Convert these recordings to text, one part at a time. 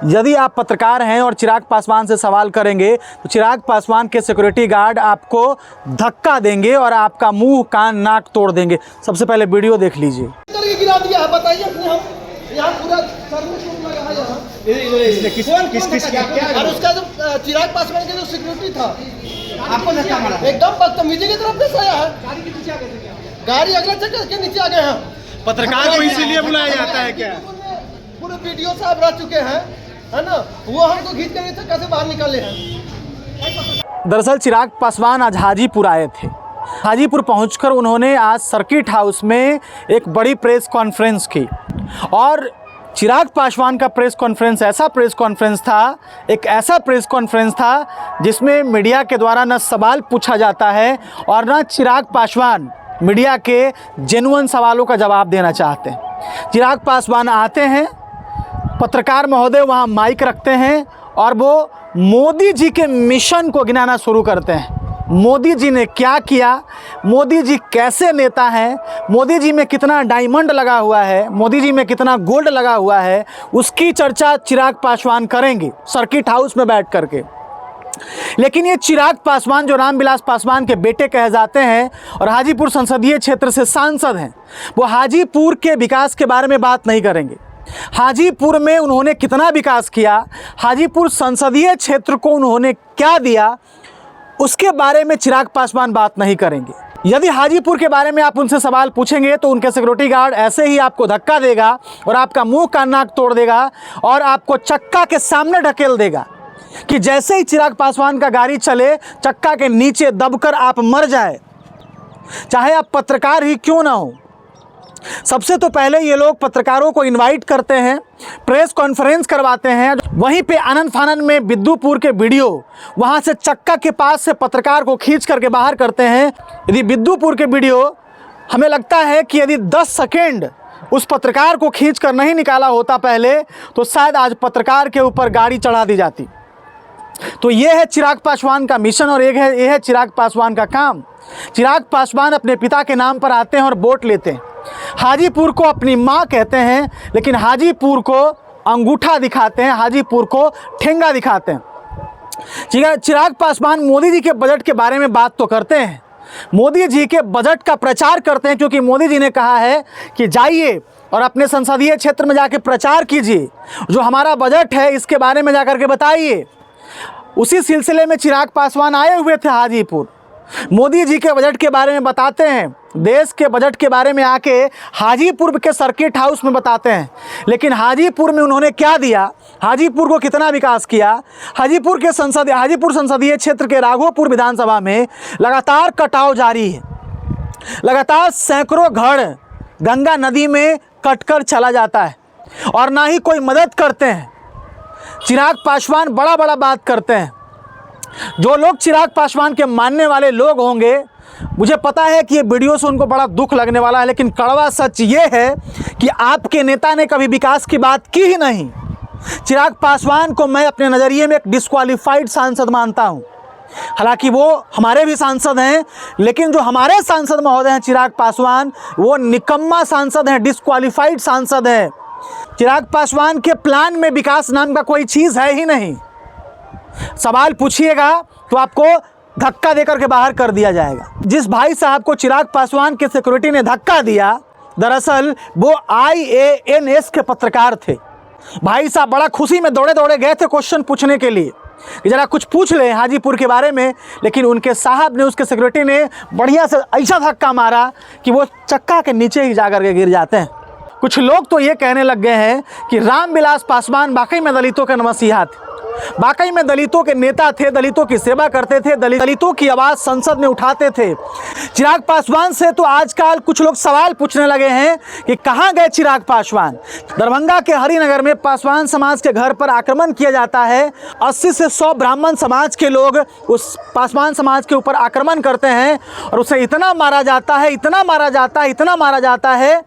यदि आप पत्रकार हैं और चिराग पासवान से सवाल करेंगे तो चिराग पासवान के सिक्योरिटी गार्ड आपको धक्का देंगे और आपका मुंह कान नाक तोड़ देंगे। सबसे पहले वीडियो देख लीजिए। गिरा दिया है, बताइए अपने हम यहाँ पूरा सर्विस लगा है यहाँ। और उसका जो चिराग पासवान का जो सिक्योरिटी था आपको धक्का मारा, एकदम बदतमीजी की तरफ से आया है। गाड़ी अगले चक्कर के नीचे आ गए हैं। पत्रकार को इसीलिए बुलाया जाता है क्या? पूरे वीडियो साहब रह चुके हैं, है ना, वो हमको खींच कर चक्कर से बाहर निकाले हैं। दरअसल चिराग पासवान आज हाजीपुर आए थे। हाजीपुर पहुंचकर उन्होंने आज सर्किट हाउस में एक बड़ी प्रेस कॉन्फ्रेंस की और चिराग पासवान का प्रेस कॉन्फ्रेंस ऐसा प्रेस कॉन्फ्रेंस था, एक ऐसा प्रेस कॉन्फ्रेंस था जिसमें मीडिया के द्वारा न सवाल पूछा जाता है और न चिराग पासवान मीडिया के जेन्युइन सवालों का जवाब देना चाहते हैं। चिराग पासवान आते हैं, पत्रकार महोदय वहाँ माइक रखते हैं और वो मोदी जी के मिशन को गिनाना शुरू करते हैं। मोदी जी ने क्या किया, मोदी जी कैसे नेता हैं, मोदी जी में कितना डायमंड लगा हुआ है, मोदी जी में कितना गोल्ड लगा हुआ है, उसकी चर्चा चिराग पासवान करेंगे सर्किट हाउस में बैठ करके। लेकिन ये चिराग पासवान जो रामविलास पासवान के बेटे कहे जाते हैं और हाजीपुर संसदीय क्षेत्र से सांसद हैं, वो हाजीपुर के विकास के बारे में बात नहीं करेंगे। हाजीपुर में उन्होंने कितना विकास किया, हाजीपुर संसदीय क्षेत्र को उन्होंने क्या दिया, उसके बारे में चिराग पासवान बात नहीं करेंगे। यदि हाजीपुर के बारे में आप उनसे सवाल पूछेंगे तो उनके सिक्योरिटी गार्ड ऐसे ही आपको धक्का देगा और आपका मुंह का नाक तोड़ देगा और आपको चक्का के सामने ढकेल देगा कि जैसे ही चिराग पासवान का गाड़ी चले चक्का के नीचे दबकर आप मर जाए, चाहे आप पत्रकार ही क्यों ना हो। सबसे तो पहले ये लोग पत्रकारों को इनवाइट करते हैं, प्रेस कॉन्फ्रेंस करवाते हैं, वहीं पे आनन फानन में बिद्दुपुर के वीडियो वहां से चक्का के पास से पत्रकार को खींच करके बाहर करते हैं। यदि बिद्दुपुर के वीडियो हमें लगता है कि यदि 10 सेकेंड उस पत्रकार को खींच कर नहीं निकाला होता पहले तो शायद आज पत्रकार के ऊपर गाड़ी चढ़ा दी जाती। तो ये है चिराग पासवान का मिशन और ये है चिराग पासवान का काम। चिराग पासवान अपने पिता के नाम पर आते हैं और वोट लेते हैं। हाजीपुर को अपनी माँ कहते हैं, लेकिन हाजीपुर को अंगूठा दिखाते हैं, हाजीपुर को ठेंगा दिखाते हैं। चिराग पासवान मोदी जी के बजट के बारे में बात तो करते हैं, मोदी जी के बजट का प्रचार करते हैं, क्योंकि मोदी जी ने कहा है कि जाइए और अपने संसदीय क्षेत्र में जाके प्रचार कीजिए, जो हमारा बजट है इसके बारे में जाकर के बताइए। उसी सिलसिले में चिराग पासवान आए हुए थे हाजीपुर, मोदी जी के बजट के बारे में बताते हैं, देश के बजट के बारे में आके हाजीपुर के सर्किट हाउस में बताते हैं। लेकिन हाजीपुर में उन्होंने क्या दिया, हाजीपुर को कितना विकास किया, हाजीपुर संसदीय क्षेत्र के राघोपुर विधानसभा में लगातार कटाव जारी है, लगातार सैकड़ों घर गंगा नदी में कटकर चला जाता है और ना ही कोई मदद करते हैं। चिराग पासवान बड़ा बड़ा बात करते हैं। जो लोग चिराग पासवान के मानने वाले लोग होंगे, मुझे पता है कि ये वीडियो से उनको बड़ा दुख लगने वाला है, लेकिन कड़वा सच ये है कि आपके नेता ने कभी विकास की बात की ही नहीं। चिराग पासवान को मैं अपने नज़रिए में एक डिस्क्वालीफाइड सांसद मानता हूँ। हालांकि वो हमारे भी सांसद हैं, लेकिन जो हमारे सांसद महोदय हैं चिराग पासवान, वो निकम्मा सांसद हैं, डिस्क्वालीफाइड सांसद हैं। चिराग पासवान के प्लान में विकास नाम का कोई चीज़ है ही नहीं। सवाल पूछिएगा तो आपको धक्का देकर के बाहर कर दिया जाएगा। जिस भाई साहब को चिराग पासवान के सिक्योरिटी ने धक्का दिया, दरअसल वो IANS के पत्रकार थे। भाई साहब बड़ा खुशी में दौड़े दौड़े गए थे क्वेश्चन पूछने के लिए कि जरा कुछ पूछ लें हाजीपुर के बारे में, लेकिन उनके साहब ने, उसके सिक्योरिटी ने बढ़िया से ऐसा धक्का मारा कि वो चक्का के नीचे ही जाकर के गिर जाते हैं। कुछ लोग तो ये कहने लग गए हैं कि रामविलास पासवान वाकई में दलितों के मसीहा थे, वाकई में दलितों के नेता थे, दलितों की सेवा करते थे, दलितों की आवाज़ संसद में उठाते थे। चिराग पासवान से तो आजकल कुछ लोग सवाल पूछने लगे हैं कि कहाँ गए चिराग पासवान। दरभंगा के हरिनगर में पासवान समाज के घर पर आक्रमण किया जाता है। 80 से 100 ब्राह्मण समाज के लोग उस पासवान समाज के ऊपर आक्रमण करते हैं और उसे इतना मारा जाता है, इतना मारा जाता है, इतना मारा जाता है,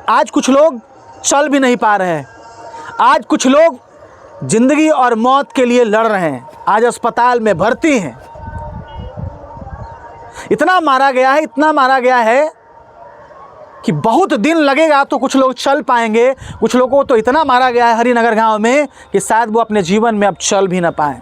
आज कुछ लोग चल भी नहीं पा रहे हैं। आज कुछ लोग जिंदगी और मौत के लिए लड़ रहे हैं, आज अस्पताल में भर्ती हैं। इतना मारा गया है, इतना मारा गया है कि बहुत दिन लगेगा तो कुछ लोग चल पाएंगे, कुछ लोगों को तो इतना मारा गया है हरिनगर गांव में कि शायद वो अपने जीवन में अब चल भी ना पाएं।